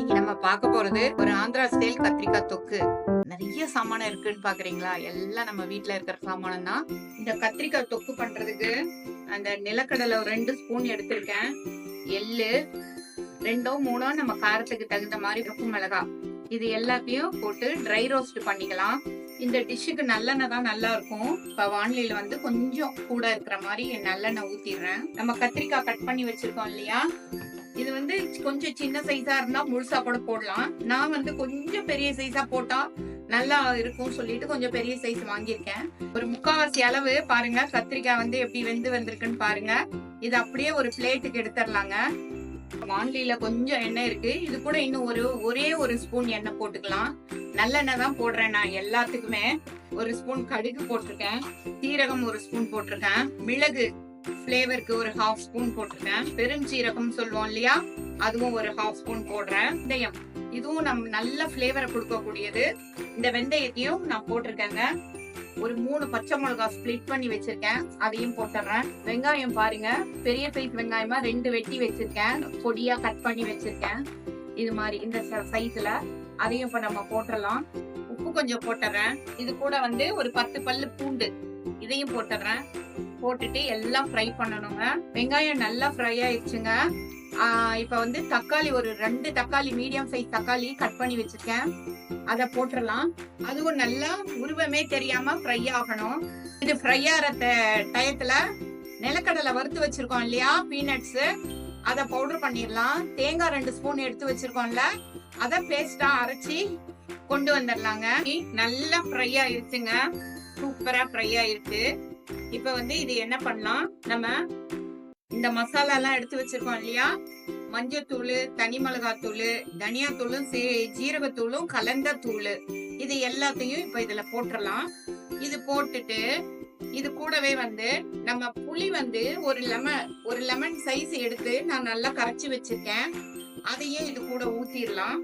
இன்னைக்கு நம்ம பார்க்க போறது ஒரு ஆந்திரா ஸ்டைல் கத்திரிக்காய் தொக்கு. நிறைய சாமானம் இருக்குன்னு பாக்குறீங்களா? எல்லாம் நம்ம வீட்ல இருக்கிற சாமானம் தான். இந்த கத்திரிக்காய் தொக்கு பண்றதுக்கு அந்த நிலக்கடலை 2 ஸ்பூன் எடுத்திருக்கேன். எள்ளு 2ஓ 3ஓ நம்ம காரத்துக்கு தகுந்த மாதிரி உப்பு மிளகாய் இது எல்லாத்தையும் போட்டு ட்ரை ரோஸ்ட் பண்ணிக்கலாம். இந்த டிஷ்ஷுக்கு நல்லெண்ணெய் தான் நல்லா இருக்கும். இப்ப வானிலையில வந்து கொஞ்சம் கூட இருக்கிற மாதிரி நல்லெண்ணெய் ஊத்திடுறேன். நம்ம கத்திரிக்காய் கட் பண்ணி வச்சிருக்கோம் இல்லையா, இது வந்து கொஞ்சம் சின்ன சைஸா இருந்தா முழுசா கூட போடலாம். நான் வந்து கொஞ்சம் பெரிய சைஸா போட்டா நல்லா இருக்கும் சொல்லிட்டு கொஞ்சம் பெரிய சைஸ் வாங்கியிருக்கேன். ஒரு 3/4 அளவு பாருங்க கத்திரிக்காய் வந்து எப்படி வெந்து வந்திருக்குன்னு பாருங்க. இது அப்படியே ஒரு பிளேட்டுக்கு எடுத்துடலாங்க. வானிலையில கொஞ்சம் எண்ணெய் இருக்கு. இது கூட இன்னும் ஒரே ஒரு ஸ்பூன் எண்ணெய் போட்டுக்கலாம். நல்லெண்ணெய் தான் போடுறேன் நான் எல்லாத்துக்குமே. 1 ஸ்பூன் கடுகு போட்டிருக்கேன், சீரகம் 1 ஸ்பூன் போட்டிருக்கேன், மிளகு ஃபிளேவருக்கு ஒரு 1/2 ஸ்பூன் போட்டிருக்கேன், பெருஞ்சீரகம் சொல்லுவோம் இல்லையா அதுவும் ஒரு 1/2 ஸ்பூன் போடுறேன். வெந்தயம் இதுவும் நம்ம நல்ல ஃபிளேவரை கொடுக்கக்கூடியது. இந்த வெந்தயத்தையும் நான் போட்டிருக்கேங்க. ஒரு 3 பச்சை மிளகாய் ஸ்பிளிட் பண்ணி வச்சிருக்கேன், அதையும் போட்டுறேன். வெங்காயம் பாருங்க, பெரிய சைஸ் வெங்காயமா 2 வெட்டி வச்சிருக்கேன், பொடியா கட் பண்ணி வச்சிருக்கேன். இது மாதிரி இந்த சைஸ்ல அதையும் இப்ப நம்ம போட்டுடலாம். உப்பு கொஞ்சம் போட்டுறேன். இது கூட வந்து ஒரு 10 பல்லு பூண்டு இதையும் போட்டுறேன். போட்டுட்டு எல்லாம் ஃப்ரை பண்ணணுங்க. வெங்காயம் நல்லா ஃப்ரை ஆயிடுச்சுங்க. இப்ப வந்து தக்காளி ஒரு 2 தக்காளி மீடியம் சைஸ் தக்காளி கட் பண்ணி வச்சிருக்கேன், அத போட்டுடலாம். அதுவும் நல்லா உருவமே தெரியாம ஃப்ரை ஆகணும். இது ஃப்ரை ஆகிற டயத்துல நிலக்கடலை வறுத்து வச்சிருக்கோம் இல்லையா பீனட்ஸ், அத பவுடர் பண்ணிடலாம். தேங்காய் 2 ஸ்பூன் எடுத்து வச்சிருக்கோம்ல, அத பேஸ்டா அரைச்சி கொண்டு வந்துடலாங்க. நல்லா ஃப்ரை ஆயிருச்சுங்க, சூப்பரா ஃப்ரை ஆயிருக்கு. இப்ப வந்து இது என்ன பண்ணலாம், நம்ம இந்த மசாலா எல்லாம் எடுத்து வச்சிருக்கோம் இல்லையா, மஞ்சத்தூள், தனி மிளகாத்தூள், தனியாத்தூளும் ஜீரகத்தூளும் கலந்த தூள், இது எல்லாத்தையும் இப்ப இதுல போட்டுடலாம். இது போட்டுட்டு இது கூடவே வந்து நம்ம புளி வந்து ஒரு லெமன் சைஸ் எடுத்து நான் நல்லா கரைச்சி வச்சிருக்கேன், அதையும் இது கூட ஊத்திடலாம்.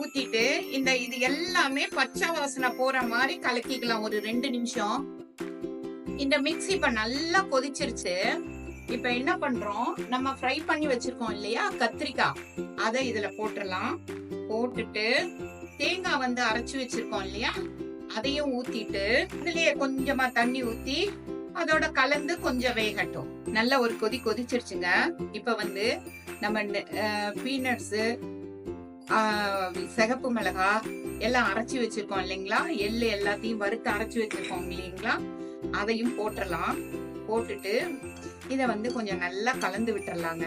ஊத்திட்டு இது எல்லாமே பச்சை வாசனை போற மாதிரி கலக்கிக்கலாம் ஒரு 2 நிமிஷம். இந்த மிக்ஸி இப்ப நல்லா கொதிச்சிருச்சு. இப்ப என்ன பண்றோம், நம்ம ஃப்ரை பண்ணி வச்சிருக்கோம் இல்லையா கத்திரிக்காய், அதை இதுல போட்டுடலாம். போட்டுட்டு தேங்காய் வந்து அரைச்சு வச்சிருக்கோம் இல்லையா, அதையும் ஊத்திட்டு இதுலயே கொஞ்சமா தண்ணி ஊத்தி அதோட கலந்து கொஞ்சம் வேகட்டும். நல்ல ஒரு கொதிச்சிருச்சுங்க. இப்ப வந்து நம்ம பீனட்ஸ், சிகப்பு மிளகாய் எல்லாம் அரைச்சு வச்சிருக்கோம் இல்லைங்களா, எள்ளு எல்லாத்தையும் வறுத்து அரைச்சு வச்சிருக்கோம் இல்லைங்களா, அதையும் போட்டுடலாம். போட்டுட்டு இத வந்து கொஞ்சம் நல்லா கலந்து விட்டுறலாங்க.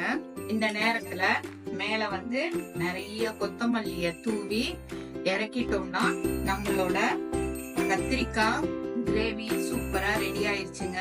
இந்த நேரத்துல மேல வந்து நிறைய கொத்தமல்லிய தூவி இறக்கிட்டோம்னா நம்மளோட கத்திரிக்காய் கிரேவி சூப்பரா ரெடி ஆயிடுச்சுங்க.